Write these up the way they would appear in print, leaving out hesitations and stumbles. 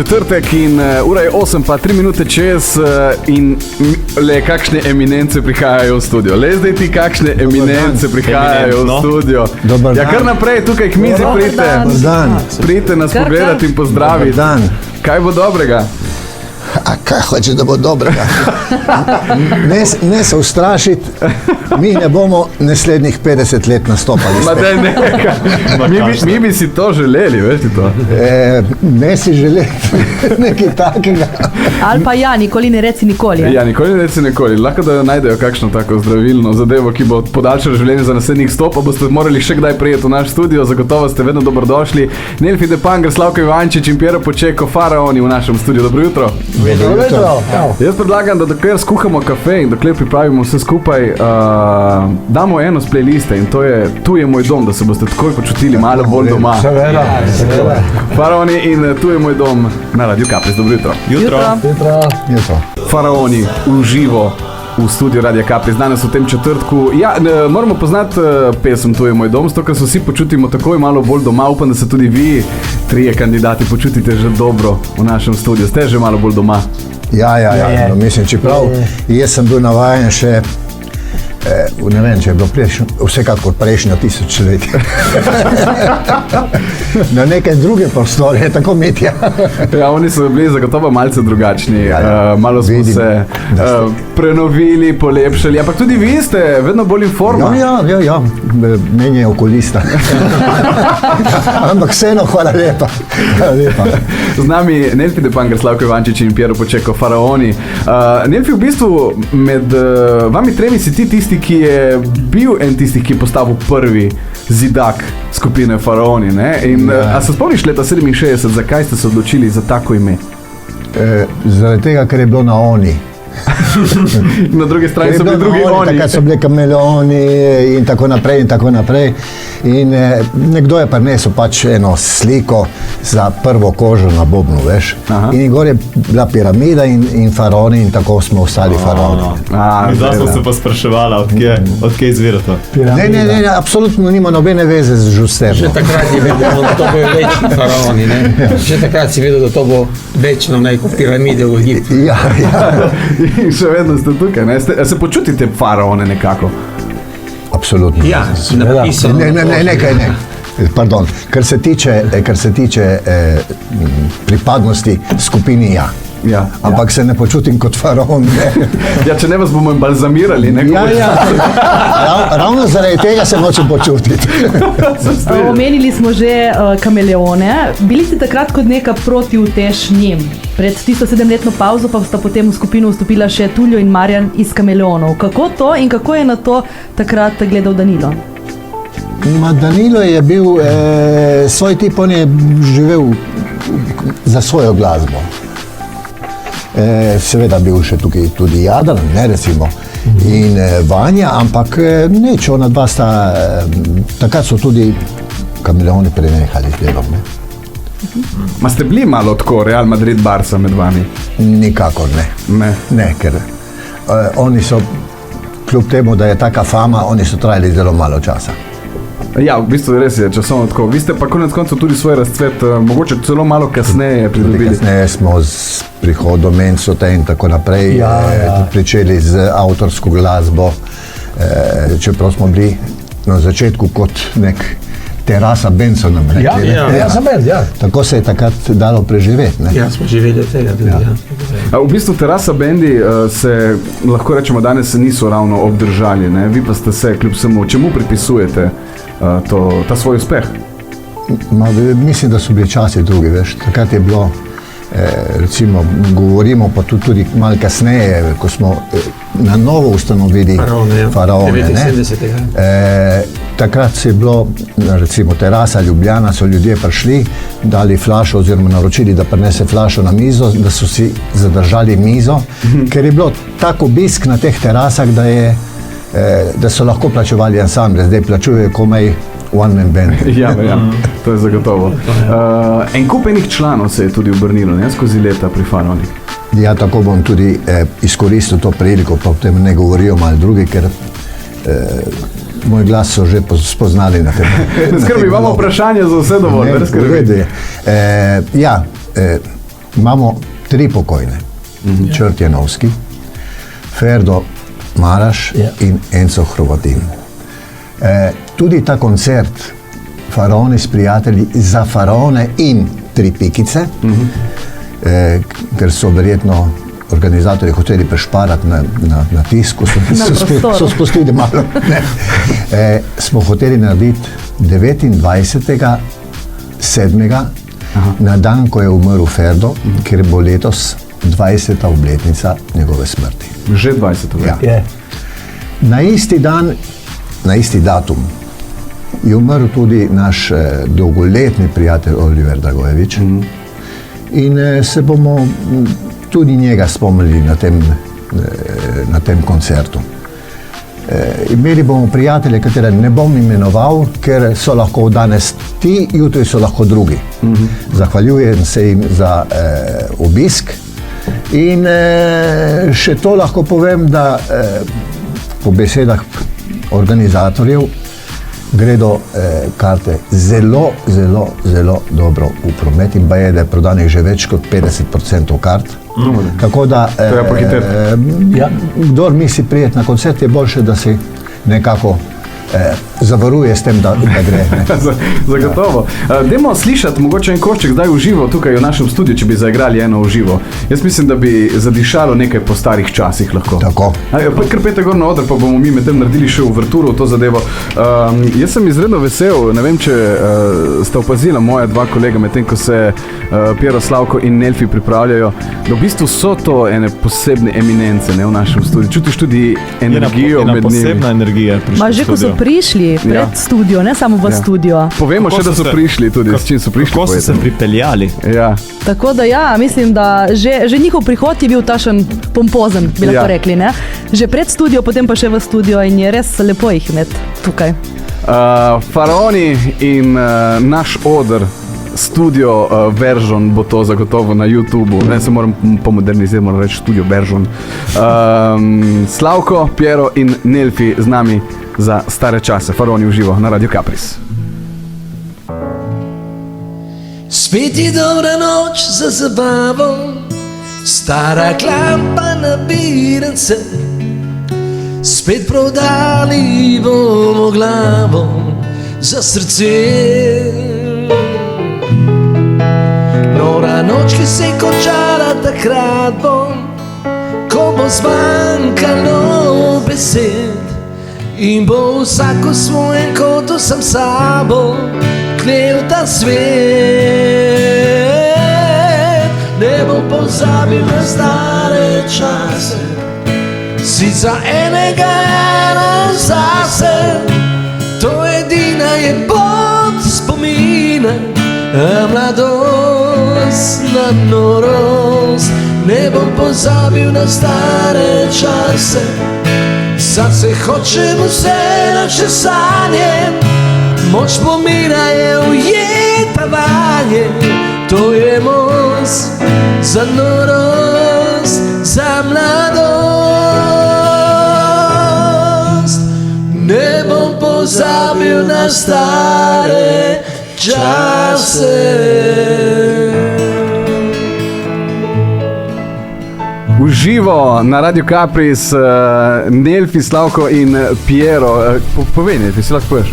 četrtek in ura je 8 pa 3 minute čez in le kakšne eminence prihajajo v studio. Le zdaj ti kakšne eminence prihajajo v studio. Ja, kar naprej tukaj k mizi pridite. Pridite nas pogledati in pozdraviti. Kaj bo dobrega? A kaj hoče, da bo dobrega? Ne se ustrašiti, mi ne bomo naslednjih 50 let nastopali. Mi bi si to želeli, veš ti to? Ne si želeli nekaj takega. Ali pa ja, nikoli ne reci nikoli. Ja, nikoli ne reci nikoli. Lahko da najdejo kakšno tako zdravilno zadevo, ki bo podaljšala življenje za naslednjih 100, pa boste morali še kdaj prijeti v naš studio, zagotovo ste vedno dobrodošli. Nelfi Depanger, Slavko Ivančič in Piero Počeko, Faraoni v našem studiu. Dobro jutro. Jaz predlagam, da dokler skuhamo kafe in dokler pripravimo vse skupaj, damo eno z playliste in to je Tu je moj dom, da se boste takoj počutili malo bolj doma. Seveda. Faraoni in Tu je moj dom na Radiu Kapris. Dobro jutro. Jutro. Faraoni v živo v studiu Radia Kapris danes v tem četrtku. Ja, moramo poznati pesem Tu je moj dom, zato ker se vsi počutimo takoj malo bolj doma. Upam, da se tudi vi, trije kandidati, počutite že dobro v našem studiu. Ste že malo bolj doma? Ja. No, mislim, čeprav jaz sem bil navajen še ne vem, če je bilo vsekakor prejšnjo tisočletje. Na neke druge prostore, tako Mitja. Ja, oni so bili zagotovo malce drugačni. Malo smo se prenovili, polepšali, ampak tudi vi ste vedno bolj in forma. Ja, meni je okolista. Ampak vseeno, hvala lepa. Z nami Nelfi Depanger, Slavko Ivančič in Piero Počeko, Faraoni. Nelfi, v bistvu med vami tremi si ti tisti, ki je bil en tisti, ki je postavil prvi zidak skupine Faraoni, ne? In a se spomniš leta 67, zakaj ste se odločili za tako ime? Zaradi tega, ker je bilo na oni. Na drugi strani so bili drugi oni. Takrat so bili kameleoni in tako naprej. In nekdo je prinesel pač eno sliko za prvo kožo na bobnu, veš. In gor je bila piramida in faraoni in tako smo ostali faraoni. Zdaj smo se pa spraševali, odkje izvira to? Ne, absolutno nima nobene veze z Žusterno. Že takrat je vedel, da to bo večni faraoni, ne? Že takrat si vedel, da to bo večno neko piramide v Egiptu. Ja. In še vedno ste tukaj, ne? Se počutite faraone nekako? Absolutno. Ja, napisano. Ne. Pardon, kar se tiče pripadnosti skupini ja. Ampak se ne počutim kot faraon. Ja, če ne vas bomo balzamirali, ne? Ja. Ravno zaradi tega se nočem počutiti. Omenili smo že kameleone. Bili ste takrat kot neka protiutež njim. Pred tisto 7-letno pauzo pa sta potem v skupino vstopila še Tulio in Marjan iz Kameleonov. Kako to in kako je na to takrat gledal Danilo? Danilo je bil svoj tip, on je živel za svojo glasbo. Seveda bil še tukaj tudi Jadran, ne recimo, in Vanja, ampak neč, ona dva sta, takrat so tudi Kameleoni prenehali z delom, ne. Ma ste bili malo tako Real Madrid Barca med vami? Nikakor ne. Ne, ker oni so, kljub temu, da je taka fama, oni so trajali zelo malo časa. Ja, v bistvu res je časovno tako. Vi ste pa konec koncev tudi svoj razcvet, mogoče celo malo kasneje pridobili. Kasneje smo z prihodom Mensote in tako naprej pričeli z avtorsko glasbo, čeprav smo bili na začetku kot nek Terasa band so nam rekli. Terasa band, ja. Tako se je takrat dalo preživeti, ne? Ja, smo živeli od tega tudi, V bistvu Terasa bandi se, lahko rečemo, danes se niso ravno obdržali, ne? Vi pa ste se, kljub vsemu, čemu pripisujete ta svoj uspeh? Mislim, da so bili časi drugi, veš. Takrat je bilo, recimo, govorimo pa tudi malo kasneje, ko smo na novo ustanovili Faraone, ne? Takrat se je bilo, recimo Terasa, Ljubljana, so ljudje prišli, dali flašo oziroma naročili, da prinese flašo na mizo, da so si zadržali mizo, ker je bilo tako obisk na teh terasah, da so lahko plačevali ansamble, zdaj plačujejo komaj one man band. Ja, to je zagotovo. En kup enih članov se je tudi obrnilo, ne, skozi leta pri Faraonih. Ja, tako bom tudi izkoristil to priliko, pa potem ne govorijo malo drugi, ker moj glas so že spoznali na tem. Skrbi, imamo vprašanje za vse dovolj, ne skrbi. Ja, Imamo 3 pokojne. Črt Janovski, Ferdo Maraš in Enzo Hrvatin. Tudi ta koncert Faraoni s prijatelji za Faraone in 3 pikice, ker so verjetno organizatorji hoteli prešparati na tisku, so spustili malo. Smo hoteli narediti 29.7. na dan, ko je umrl Ferdo, ker bo letos 20. obletnica njegove smrti. Že 20. Ja. Na isti dan, na isti datum je umrl tudi naš dolgoletni prijatelj Oliver Dragojevič. In se bomo tudi njega spomnili na tem koncertu. Imeli bomo prijatelje, katere ne bom imenoval, ker so lahko danes ti, jutri so lahko drugi. Zahvaljujem se jim za obisk in še to lahko povem, da po besedah organizatorjev gredo karte zelo, zelo, zelo dobro v promet in je, da je prodanih že več kot 50% kart. Tako da, kdor misli prijeti na koncert, je boljše, da si nekako zavaruje s tem, da gre. Zagotovo. Dajmo slišati mogoče en košček zdaj v živo tukaj v našem studiu, če bi zaigrali eno v živo. Jaz mislim, da bi zadišalo nekaj po starih časih lahko. Tako. Kar pejte gor na oder, pa bomo mi med tem naredili še uverturo v to zadevo. Jaz sem izredno vesel, ne vem, če sta opazila moja 2 kolega, medtem ko se Piero, Slavko in Nelfi pripravljajo, da v bistvu so to ene posebne eminence, ne, v našem studiu. Čutiš tudi energijo med njimi. Posebna energija prišla v Že ko so prišli pred studio, ne samo v studio. Povemo še, da so prišli tudi, s čim so prišli. Kako so se pripeljali? Ja. Tako da ja, mislim, da že njihov prihod je bil tašen pompozen, bi lahko rekli, ne? Že pred studio, potem pa še v studio in je res lepo jih imeti tukaj. Faraoni in naš oder, studio version bo to zagotovo na YouTubeu, ne se moram pomodernizirati, moram reči studio version. Slavko, Piero in Nelfi z nami za stare čase, Faraoni v živo na Radio Capris. Spet je dobra noč za zabavo, stara klampa nabiran se. Spet prodali bomo glavo za srce. Nora noč, ki se je končala, takrat bo, ko bo zmanjkalo besed in bo vsak v svojem kotu sam sabo klel ta svet. Ne bom pozabil na stare čase, si za enega ena zase, to edina je pot spomina, a mladost na norost. Ne bom pozabil na stare čase, sad se hočem vse naše sanje, moč spomina je ujeta vanje, to je most za norost, za mladost. Ne bom pozabil na stare čase. V živo na Radio Capris, Nelfi, Slavko in Piero. Povej, Nelfi, si lahko poveš?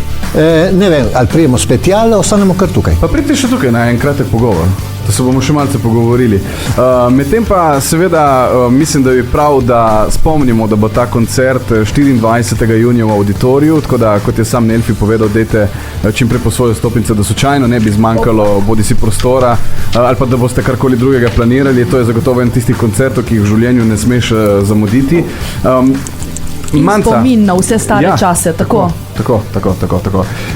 Ne vem, ali prijemo spet ali ostanemo kar tukaj. Pa pridite še tukaj na en kratek pogovor, da se bomo še malce pogovorili. Medtem pa seveda mislim, da je prav, da spomnimo, da bo ta koncert 24. junija v Auditoriju, tako da, kot je sam Nelfi povedal, dajte čim prej po svoje stopnice, da slučajno ne bi zmanjkalo bodisi prostora ali pa da boste karkoli drugega planirali. To je zagotovo en tistih koncertov, ki jih v življenju ne smeš zamuditi. In spomin na vse stare čase, tako. Tako.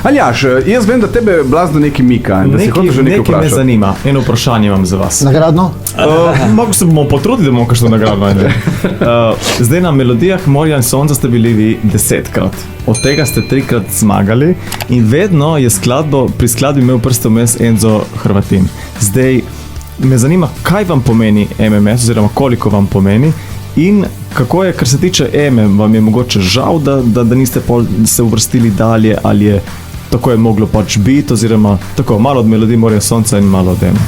Aljaž, jaz vem, da tebe blazno nekaj mika. Nekaj me zanima. Eno vprašanje imam za vas. Nagradno? Mogoče se bomo potrudili, da bomo kakšno nagradno. Zdaj na melodijah Morja in sonca ste bili vi 10-krat. Od tega ste 3-krat zmagali in vedno je pri skladbi imel prste vmes Enzo Hrvatin. Zdaj me zanima, kaj vam pomeni MMS oziroma koliko vam pomeni in kako je, kar se tiče Eme, vam je mogoče žal, da niste se uvrstili dalje, ali je tako je moglo pač biti, oziroma tako malo od melodij Morja sonca in malo od Eme?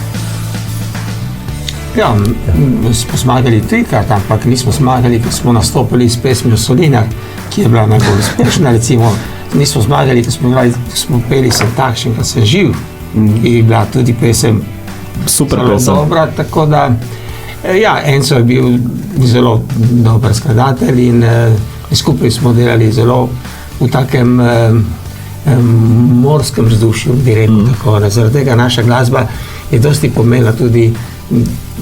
Ja, smo zmagali trikrat, ampak nismo zmagali, ker smo nastopili s pesmijo Solinar, ki je bila najbolj uspešna, recimo. Nismo zmagali, ker smo peli Sem takšen, kot sem živ, ki je bila tudi pesem Super zelo pesem. dobra, tako da ja, Enzo je bil zelo dober skladatelj in skupaj smo delali zelo v takem morskem vzdušju, bi rekel tako. Zaradi tega naša glasba je dosti pomenila tudi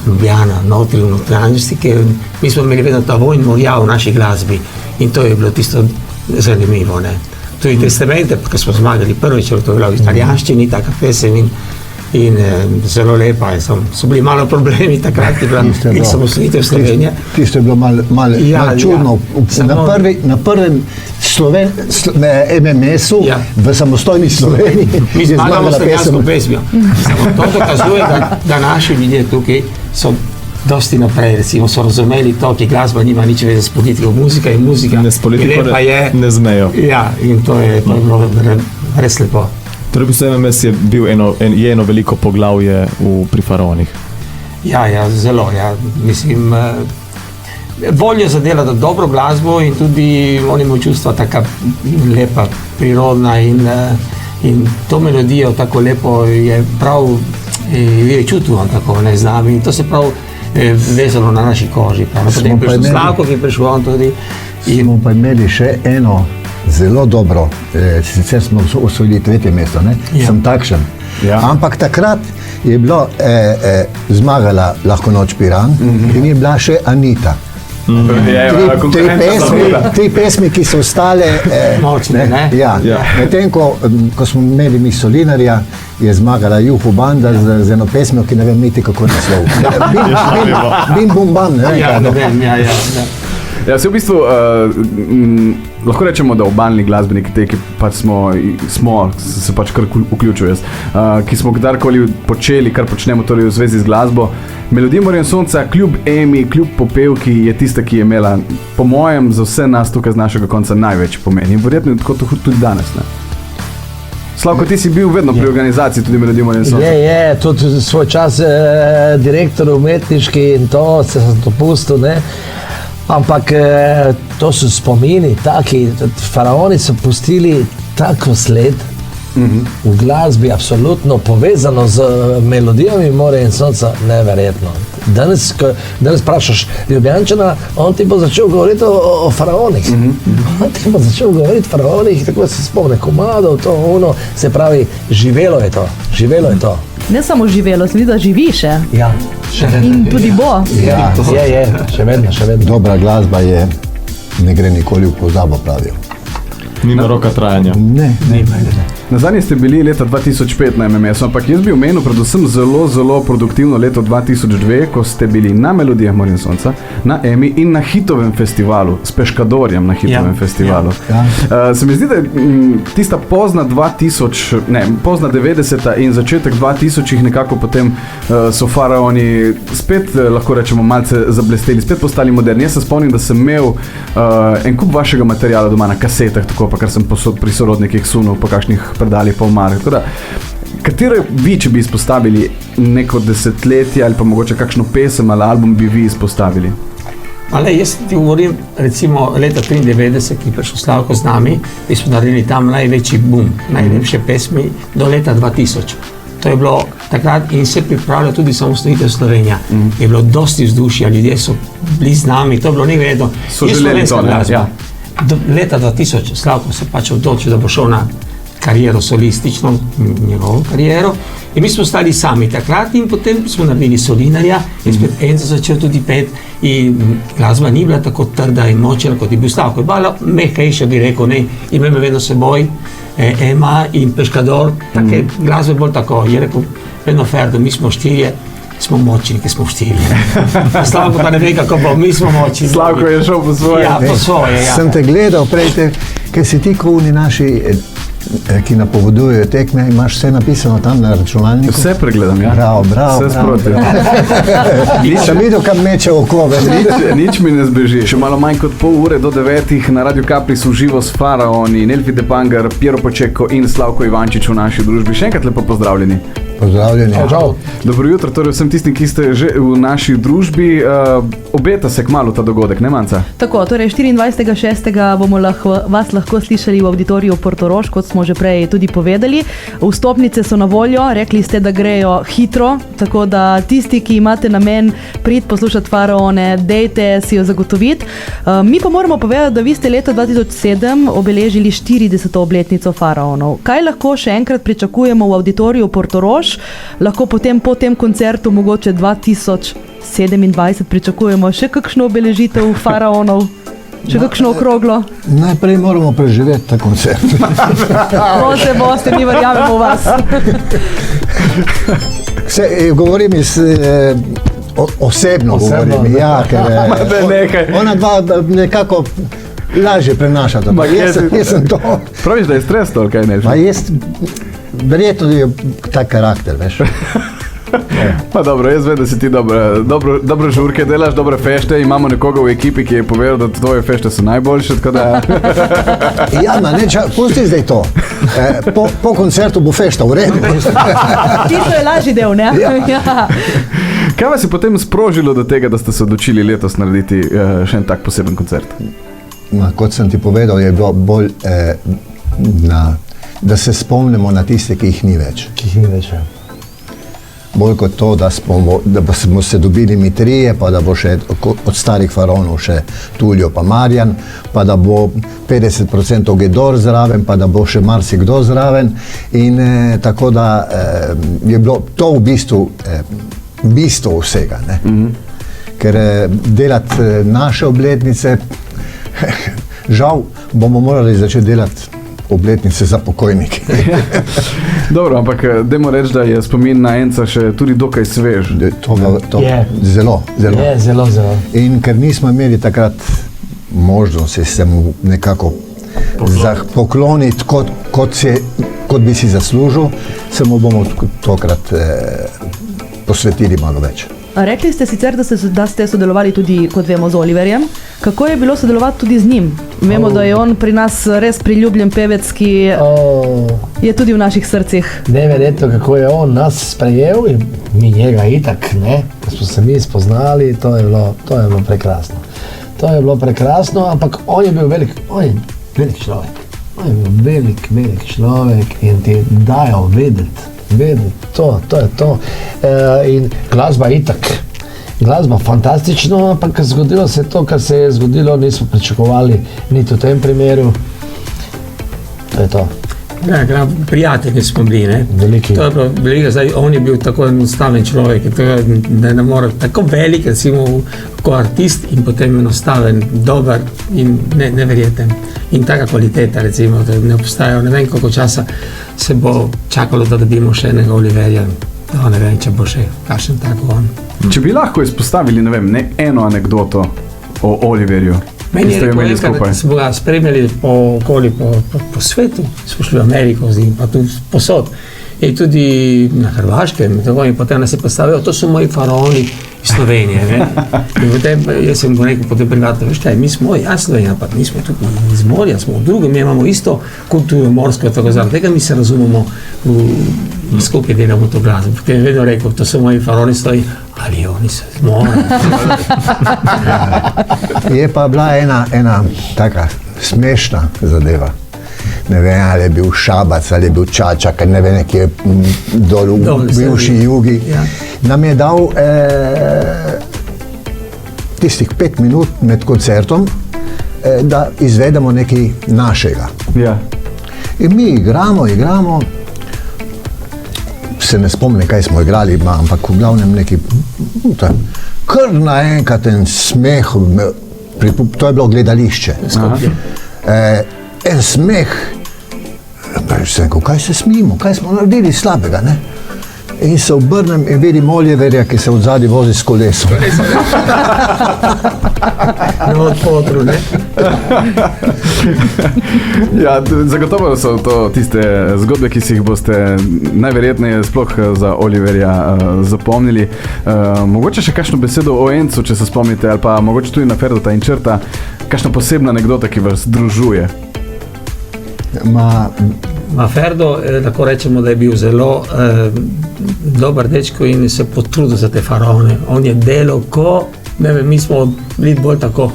Ljubljana, notri v notranjosti, ker mi smo imeli vedno ta vojn morja v naši glasbi in to je bilo tisto zanimivo, ne. Tudi Testamente, ko smo zmagali prvič, to je bila v italijanščini, taka pesem in zelo lepa. So bili malo problemi takrat, ki je bila osamosvojitev Slovenije. Tisto je bilo malo čudno. Na prvem MMS-u v samostojni Sloveniji mi zmagamo s italijansko pesmijo. To dokazuje, da naši ljudje tukaj so dosti naprej, recimo, so razumeli to, ki glasba nima nič veze s politiko, muzika je muzika. Ne s politiko ne zmejo. Ja, in to je bilo res lepo. Torej, MMS je bil eno veliko poglavje pri Faraonih. Ja, zelo, ja. Mislim, voljo za delati dobro glasbo in tudi oni imajo čustva taka lepa, prirodna in to melodijo tako lepo je prav, je čutilo tako, ne znam, in to se prav vezalo na naši koži. Potem je prišel Slavko, ki je prišel on tudi. Smo pa imeli še eno zelo dobro, sicer smo osvojili 3. mesto, ne? Sem takšen. Ja. Ampak takrat je bilo zmagala Lahko noč Piran in je bila še Anita. Tri pesmi, ki so ostale močne, ne? Ja. Medtem ko smo imeli mi Solinarja, je zmagala Juhu Banda z eno pesmijo, ki ne vem niti kako naslov. Bim bum bam, ne? Ja, ne vem, ja. Ja, se v bistvu lahko rečemo, da obalni glasbeniki, te, ki pač se pač kar vključujem, ki smo kdarkoli počeli, kar počnemo torej v zvezi z glasbo. Melodija Morja in sonca, kljub Emi, kljub popevki, je tista, ki je imela, po mojem, za vse nas tukaj z našega konca največ pomen. In verjetno je tako tudi danes, ne? Slavko, ti si bil vedno pri organizaciji tudi Melodije Morja in sonca. Je, tudi svoj čas direktor umetniški in to se sem dopustil, ne. Ampak to so spomini, taki, Faraoni so pustili tako sled v glasbi, absolutno povezano z melodijami Morja in sonca, neverjetno. Danes vprašaš Ljubljančana, on ti bo začel govoriti o Faraonih. On ti bo začel govoriti o Faraonih, tako se spomne komadov, to ono, se pravi, živelo je to. Ne samo živelo, se vidi, da živi še. Ja, še vedno. In tudi bo. Ja, je, še vedno. Dobra glasba je, ne gre nikoli v pozabo, pravijo. Nima roka trajanja. Ne. Nazadnje ste bili leta 2005 na MMS-u, ampak jaz bi omenil predvsem zelo produktivno leto 2002, ko ste bili na Melodijah Morja in sonca, na Emi in na Hitovem festivalu, s Peškadorjem na Hitovem festivalu. Se mi zdi, da tista pozna 90-ta in začetek 2000-ih nekako potem so Faraoni spet, lahko rečemo, malce zablesteli, spet postali moderni. Jaz se spomnim, da sem imel en kup vašega materiala doma na kasetah, tako pa kar sem pri sorodnikih sunil po kakšnih predalih pa umarih. Tako da, katero vi, če bi izpostavili neko desetletje ali pa mogoče kakšno pesem ali album bi vi izpostavili? Ale, jaz ti govorim, recimo leta 1993, ki je prišel Slavko z nami, mi smo naredili tam največji boom, najlepše pesmi do leta 2000. To je bilo takrat in se pripravlja tudi samostojitev Slovenija. Je bilo dosti vzdušja, ljudje so bili z nami, to je bilo neverjetno. So želeli to, ne? Ja. Leta 2000 Slavko se pač odločil, da bo šel na kariero solistično, njegovo kariero. In mi smo stali sami takrat in potem smo naredili Solinarja in spet Enzo začel tudi pet in glasba ni bila tako trda in močna, kot je bil Slavko. Je bila mehkejša, bi rekel, ne, imel vedno seboj Ema in Peškador, take glasbe bolj tako, je rekel, vedno Ferdo, mi smo štirje, smo močni, ki smo štirje. Slavko pa ne ve, kako bo, mi smo močni. Slavko je šel po svoje. Ja, po svoje, ja. Sem te gledal prej, ker si ti kot naši, ki napovedujejo tekme, imaš vse napisano tam na računalniku? Vse pregledam, ja. Bravo. Vse sproti. Nisem videl, kam meče oko. Nič mi ne zbeži. Še malo manj kot pol ure do 9 na Radio Capris v živo s Faraoni, Nelfi De Panger, Piero Počeko in Slavko Ivančič v naši družbi. Še enkrat lepo pozdravljeni. Pozdravljeni. Dobro jutro, torej vsem tistim, ki ste že v naši družbi. Obeta se kmalu ta dogodek, ne Manca? Tako, torej 24.6. bomo vas lahko slišali v auditoriju Portorož, kot smo že prej tudi povedali. Vstopnice so na voljo, rekli ste, da grejo hitro, tako da tisti, ki imate namen priti poslušati Faraone, dejte si jo zagotoviti. Mi pa moramo povedati, da vi ste leta 2007 obeležili 40. obletnico Faraonov. Kaj lahko še enkrat pričakujemo v auditoriju Portorož? Lahko potem po tem koncertu mogoče 2027 pričakujemo še kakšno obeležitev Faraonov? Še kakšno okroglo? Najprej moramo preživeti ta koncert. Boste, mi verjamemo v vas. Govorim osebno govorim, ja, ker ona dva nekako lažje prenašata. Jaz sem to. Praviš, da je stres to, kaj ne? Verjetno je tak karakter, veš. Pa dobro, jaz vem, da si ti dobro žurke delaš, dobre fešte, imamo nekoga v ekipi, ki je povedal, da tvoje fešte so najboljše, tako da... Jana, pusti zdaj to. Po koncertu bo fešta, v redu. Tisto je lažji del, ne? Ja. Kaj vas je potem sprožilo do tega, da ste se odločili letos narediti še en tak poseben koncert? Kot sem ti povedal, je bilo bolj, da se spomnimo na tiste, ki jih ni več. Ja. Bolj kot to, da smo se dobili mi trije, pa da bo še od starih faraonov še Tulio pa Marjan, pa da bo 50% Gedor zraven, pa da bo še marsikdo zraven. In tako da je bilo to v bistvu vsega. Ne? Ker delati naše obletnice, žal bomo morali začeti delati obletnice za pokojnike. Dobro, ampak dajmo reči, da je spomin na Enca še tudi dokaj svež. Zelo. Je, zelo. In ker nismo imeli takrat možnosti se mu nekako pokloniti, kot bi si zaslužil, se mu bomo tokrat posvetili malo več. Rekli ste sicer, da ste sodelovali tudi, kot vemo, z Oliverjem. Kako je bilo sodelovati tudi z njim? Vemo, da je on pri nas res priljubljen pevec, ki je tudi v naših srcih. Neverjetno, kako je on nas sprejel in mi njega itak, ne? Ko smo se mi spoznali, to je bilo prekrasno. To je bilo prekrasno, ampak on je bil velik človek. On je bil velik človek in ti dajo vedeti, to je to. In glasba itak. Glasba fantastično, ampak zgodilo se to, kar se je zgodilo, nismo pričakovali niti v tem primeru. To je to. Da, prijatelji smo bili, ne? Veliki. To je bilo veliko, zdaj on je bil tako enostaven človek, da ne more, tako velik, recimo, kot artist in potem enostaven, dober in neverjeten. In taka kvaliteta, recimo, da ne obstajajo, ne vem, koliko časa se bo čakalo, da dobimo še enega Oliverja. Ne vem, če bo še kakšen tako on. Če bi lahko izpostavili, ne vem, eno anekdoto o Oliverju. Meni je rekel, da smo ga spremljali po svetu, smo šli v Ameriko z njim, pa tu posod. In tudi na Hrvaškem, in potem nas je postavil, to so moji faraoni iz Slovenije. Ne? In potem jaz sem rekel, potem prijatelj, veš kaj, mi smo, Slovenija, ampak mi smo tukaj iz morja, smo v drugem, mi imamo isto kulturo morsko, tako zaradi tega mi se razumemo, skupaj delamo to glasbo. Potem je vedno rekel, to so moji faraoni iz Slovenije, ali oni so iz morja. Je pa bila ena taka smešna zadeva. Ne vem, ali je bil Šabac, ali je bil Čačak, ne vem, nekje dol v bivši Jugi. Ja. Nam je dal tistih 5 minut med koncertom, da izvedemo nekaj našega. Ja. In mi igramo, se ne spomnim, kaj smo igrali, ampak v glavnem nekaj, kar naenkrat en smeh, to je bilo gledališče. En smeh, kaj se smijemo, kaj smo naredili slabega, ne? In se obrnem in vidim Oliverja, ki se od zadaj vozi s kolesom. No, odpotru, ne? Ja, zagotovo so to tiste zgodbe, ki si jih boste najverjetneje sploh za Oliverja zapomnili. Mogoče še kakšno besedo o Encu, če se spomnite, ali pa mogoče tudi na Ferdota in Črta, kakšna posebna anekdota, ki vas združuje? Ma Ferdo, lahko rečemo, da je bil zelo dober dečko in se potrudil za te faraone. On je delal ne vem, mi smo bili bolj tako.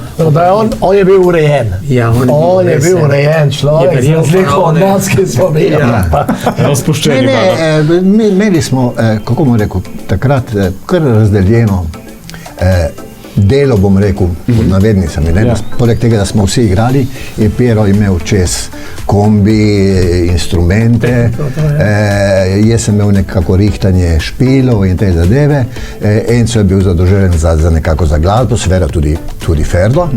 On je bil urejen. Ja, on je bil urejen človek, za razliko od nas, ki smo bili. Razpuščeni. Imeli smo, kako bom rekel, takrat kar razdeljeno delo, bom rekel, pod navednicami. Poleg tega, da smo vsi igrali, je Pero imel čez kombi, instrumente, jaz sem imel nekako rihtanje špilov in te zadeve, Enzo je bil zadolžen za nekako za glasbo, seveda tudi Ferdo.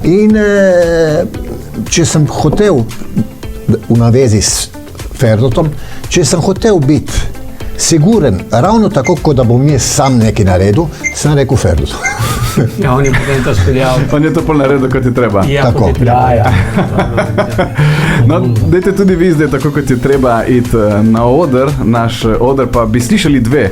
In če sem hotel, v navezi s Ferdotom, če sem hotel biti siguren, ravno tako, kot da bom jaz sam nekaj naredil, sem rekel Ferdotu. Ja, on je potem to speljal. On je to pol naredil, kot je treba. Ja, Tako. kot je treba. Ja. No, dajte tudi vi zdaj, tako kot je treba iti na oder, naš oder, pa bi slišali dve.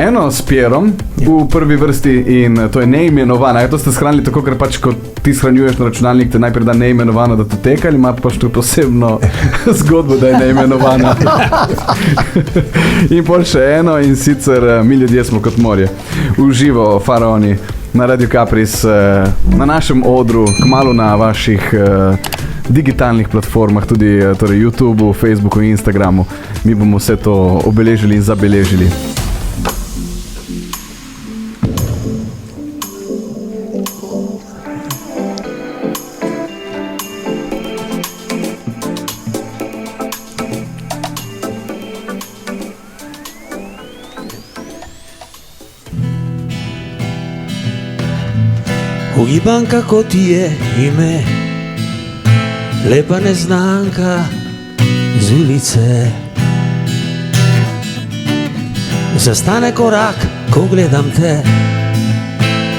Eno s Pierom v prvi vrsti in to je Neimenovana. To ste shranili tako, ker pač, ko ti shranjuješ na računalnik, te najprej da Neimenovana, da to teka, ali ima pač tu posebno zgodbo, da je Neimenovana. In pol še eno in sicer Mi ljudje smo kot morje. Uživo, faraoni. Na Radio Capris, na našem odru, kmalu na vaših digitalnih platformah, tudi torej YouTubeu, Facebooku in Instagramu. Mi bomo vse to obeležili in zabeležili. Ugibam, kako ti je ime, lepa neznanka z ulice. Zastane korak, ko gledam te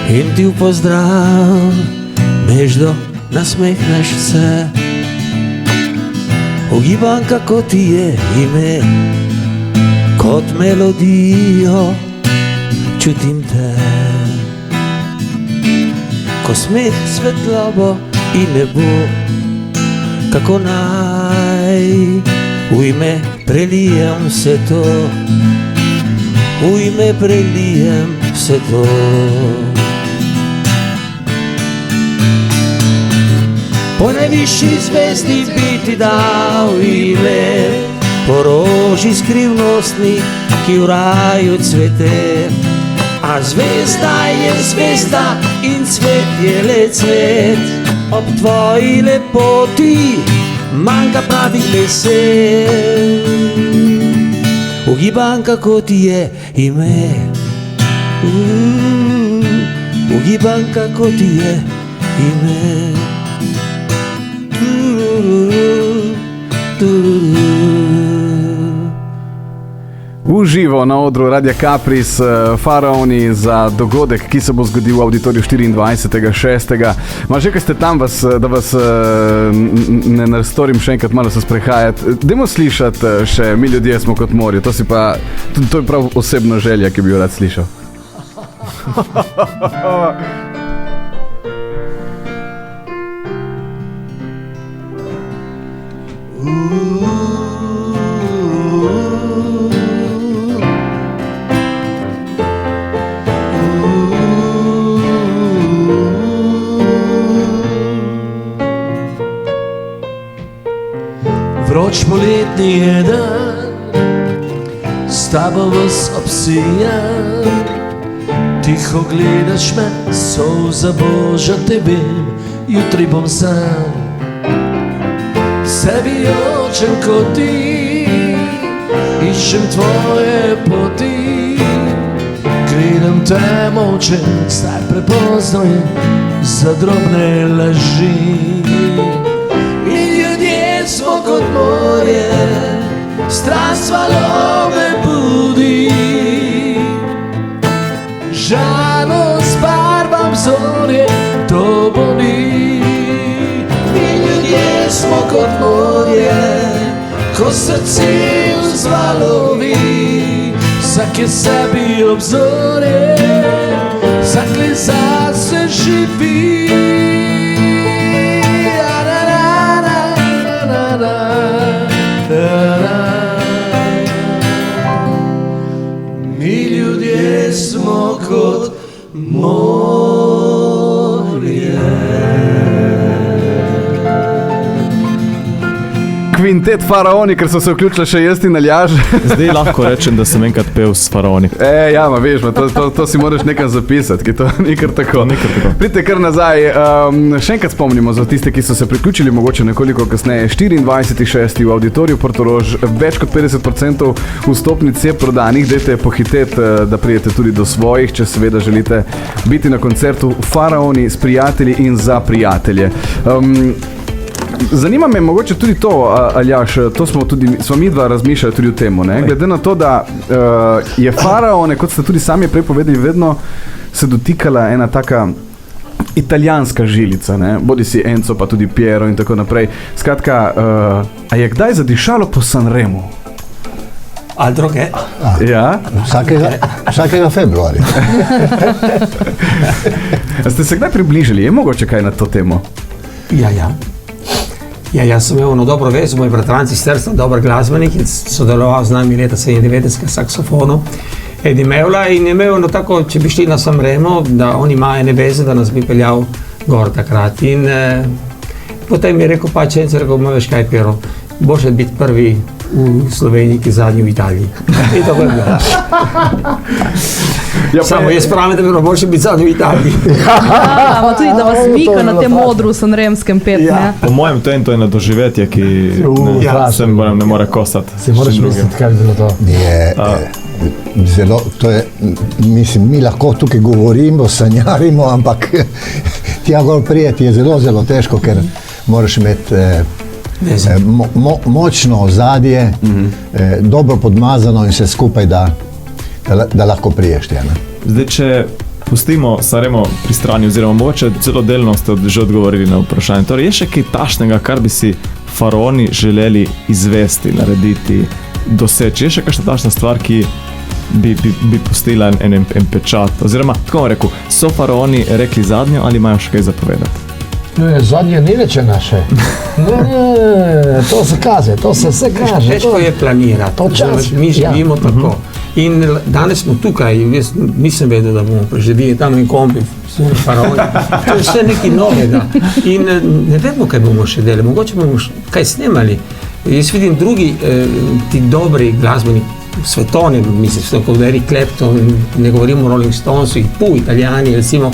in ti v pozdrav nežno nasmehneš se. Ugibam, kako ti je ime, kot melodijo čutim te. Ko smeh, svetlobo in nebo, kako naj v ime prelijem vse to, v ime prelijem vse to. Po najvišji zvezdi bi ti dal ime, po roži skrivnostni, ki v raju cvete. A zvezda je zvezda in cvet je le cvet, ob tvoji lepoti manjka pravih besed. Ugibam, kako ti je ime, ugibam, kako ti je ime. Uživo na odru Radia Capris, faraoni za dogodek, ki se bo zgodil v auditoriju 24.6. Ma že, ko ste tam, da vas ne nastorim še enkrat malo se sprehajati. Dajmo slišati še Mi ljudje smo kot morje, to je prav osebna želja, ki bi jo rad slišal. Vroč poletni je dan, s tabo vas obsijam. Tiho gledaš me, solza božja te vem, jutri bom sam. Sebi očem kot ti, iščem tvoje poti. Gledam te moče, zdaj prepozno je za drobne laži. Smo kot morje, strast valove budi, žalost barvam zorje, to boli. Mi ljudje smo kot morje, ko srce vzvalovi, vsak je sebi obzorje, vsak le zase živi. smo kot morje. Kvintet Faraoni, ker so se vključili še jaz in Aljaž. Zdaj lahko rečem, da sem enkrat pel s Faraoni. Ja, ma veš, to si moraš nekaj zapisati, ki to ni kar tako. Pridite kar nazaj. Še enkrat spomnimo za tiste, ki so se priključili mogoče nekoliko kasneje. 24.6. v Auditoriju Portorož, več kot 50% vstopnic je prodanih. Dajte pohiteti, da prijete tudi do svojih, če seveda želite biti na koncertu Faraoni s prijatelji in za prijatelje. Zanima me mogoče tudi to, Aljaž, to smo mi dva razmišljali tudi o tem, ne? Glede na to, da je Faraone, kot ste tudi sami prej povedali, vedno se dotikala ena taka italijanska žilica, ne? Bodi si Enzo, pa tudi Piero in tako naprej. Skratka, a je kdaj zadišalo po Sanremu? Altro che? Ja? Vsakega februarja. Ste se kdaj približali? Je mogoče kaj na to temo? Ja, jaz sem imel dobro vez, moj bratranci iz Trsta, dober glasbenik in sodeloval z nami leta 97 saksofonom. Edi Mevla in je imel tako, če bi šli na Sanremo, da on ima ene veze, da nas bi peljal gor takrat. In potem je rekel pač, veš kaj, Piero, boljše biti prvi v Sloveniji, ki zadnji v Italiji. In tako je bilo. Samo jaz pravim, da bi bilo boljše biti zadnji v Italiji. Ampak tudi, da vas mika na tem modru sanremskem pet, ne? Po mojem to je na doživetje, ki se ne more kosati. Si moraš misliti, kaj bi bilo to. Zelo, to je, mislim, mi lahko tukaj govorimo, sanjarimo, ampak tja gor prijeti je zelo, zelo težko, ker moraš imeti močno ozadje, dobro podmazano in vse skupaj, da lahko priješ tja. Zdaj, če pustimo Sanremo pri strani, oziroma mogoče celo delno ste že odgovorili na vprašanje. Torej, je še kaj tašnega, kar bi si Faraoni želeli izvesti, narediti, doseči? Je še kakšna tašna stvar, ki bi pustila en pečat? Oziroma, tako bom rekel, so Faraoni rekli zadnjo ali imajo še kaj zapovedati? Zadnje ni rečeno še. Ne, to se kaže, to se vse kaže. Težko je planirati, mi živimo tako. In danes smo tukaj, jaz nisem vedel, da bomo preživeli tam in kombi, Faraoni. To je vse nekaj novega. In ne vemo, kaj bomo še delali, mogoče bomo kaj snemali. Jaz vidim drugi, ti dobri glasbeni svetovni, mislim, kot Eric Clapton, ne govorimo o Rolling Stonesu, Italijani, recimo,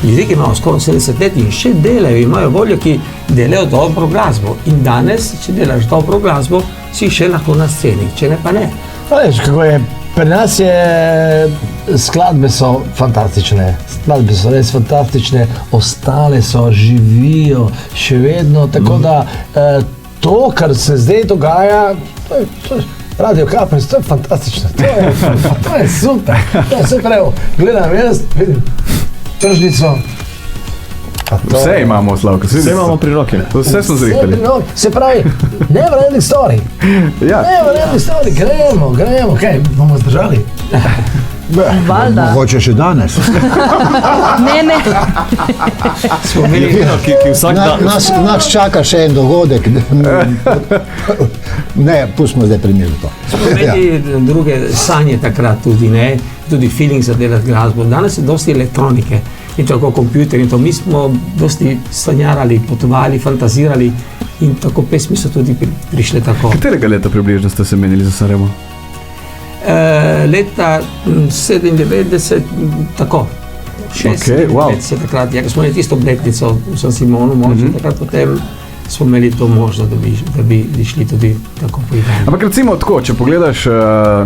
ljudje, ki imajo skoraj 70 let in še delajo, imajo voljo, ki delajo dobro glasbo. In danes, če delaš dobro glasbo, si še lahko na sceni, če ne pa ne. Veš, kako je, pri nas je, skladbe so fantastične, res fantastične, ostale so, živijo, še vedno, tako da to, kar se zdaj dogaja, Radio Kapec, to je fantastično, to je super, evo, gledam jaz, vidim tržnico. Vse imamo, Slavko, vse imamo pri roki. Vse smo zrihtali. Se pravi, never ending story. Never ending story, gremo, kaj, bomo zdržali? Valjda. Mogoče še danes. Ne. Smo imeli ki vsak dan. Nas čaka še en dogodek. Ne, pustimo zdaj primerno to. Smo imeli druge sanje takrat tudi, ne, tudi feeling za delati glasbo. Danes je dosti elektronike in tako kompjuter in to. Mi smo dosti sanjarali, potovali, fantazirali in tako pesmi so tudi prišle tako. Katerega leta približno ste se menili za Sanremo? Leta 97, tako, 96 takrat, ko smo imeli tisto obletnico v San Simonu, takrat potem smo imeli to možnost, da bi šli tudi tako po Italiji. Ampak recimo tako, če pogledaš,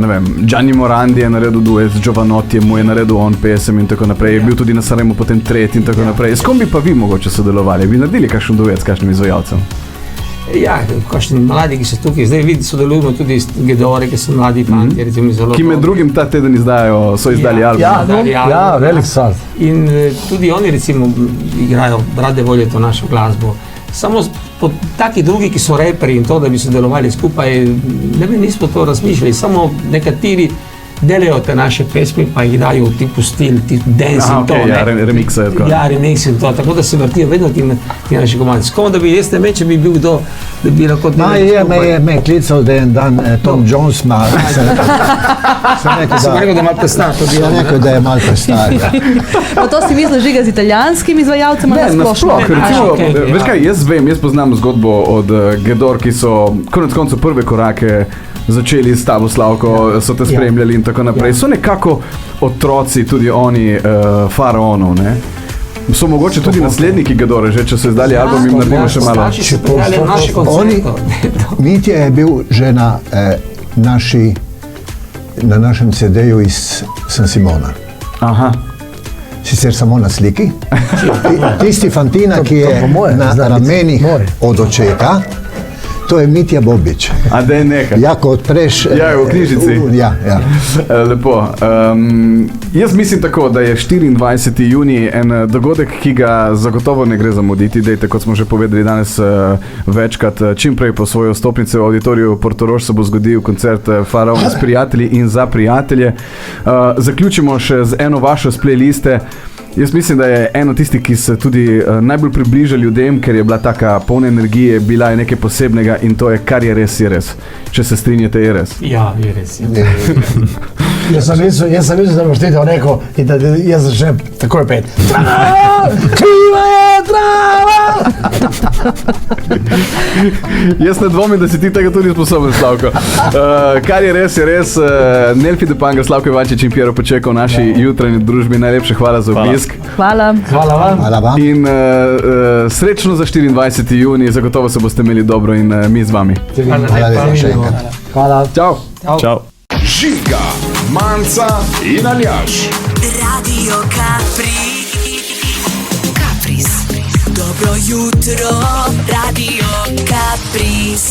ne vem, Gianni Morandi je naredil duet z Giovanottijem, mu je naredil on pesem in tako naprej, je bil tudi na Sanremu potem tretji in tako naprej. S kom bi pa vi mogoče sodelovali? Bi naredili kakšen duet s kakšnim izvajalcem? Ja, kakšni mladi, ki so tukaj, zdaj vidi, sodelujemo tudi s Gedori, ki so mladi fanti, recimo zelo ki med drugim ta teden so izdali album. Ja, velik stvar. In tudi oni recimo igrajo, rade volje to našo glasbo. Samo taki drugi, ki so reperi in to, da bi sodelovali skupaj, ne bi nismo to razmišljali, samo nekateri delajo te naše pesmi, pa jih dajo v tipu stil, tip dance in to. Remikse je tako. Ja, remix in to, tako da se vrtijo vedno ti naši komadi. Skom, da bi, jaz ne vem, če bi bil kdo, da bi lahko... Me je klical, da je en dan Tom Jones, sem rekel, da malo prestar. rekel, da je malo prestar. Pa to si mislil žiga z italijanskim izvajalcem, ali nasplošno? Veš kaj, jaz poznam zgodbo od Gedor, ki so konec koncev prve korake začeli s tabo, Slavko, so te spremljali in tako naprej. So nekako otroci, tudi oni, faraonov, ne? So mogoče tudi nasledniki Gedore, že če so izdali album, jim naredimo še malo. Starši so prijali naše koncerto. Mitja je bil že na našem CD-ju iz San Simona. Aha. Sicer samo na sliki. Tisti fantina, ki je na ramenih od očeta, to je Mitja Bobič. A da je nekaj. Ja, ko odpreš... Ja, v knjižici. Ja. Lepo. Jaz mislim tako, da je 24. junij en dogodek, ki ga zagotovo ne gre zamuditi. Dejte, kot smo že povedali danes večkrat, čim prej po svoje vstopnice v auditoriju Portorož se bo zgodil koncert Faraon s prijatelji in za prijatelje. Zaključimo še z eno vašo s playliste. Jaz mislim, da je eno tistih, ki se tudi najbolj približa ljudem, ker je bila taka polna energije, bila je nekaj posebnega in to je Kar je res, je res. Če se strinjate, je res. Ja, je res. Jaz sem mislil, da boš tega rekel in da jaz začnem takoj pet. Trava, kriva je trava! Jaz ne dvomim, da si ti tega tudi sposoben, Slavko. Kar je res, Nelfi de Panga, Slavko Ivančič in Piero Počeko v naši jutranji družbi. Najlepše hvala za obisk. Hvala. Hvala vam. Hvala vam. In srečno za 24. junij, zagotovo se boste imeli dobro in mi z vami. Hvala lepa še enkrat. Hvala. Čau. Čau. Žiga, Manca in Aljaž. Radio Capriz. Dobro jutro, Radio Capriz.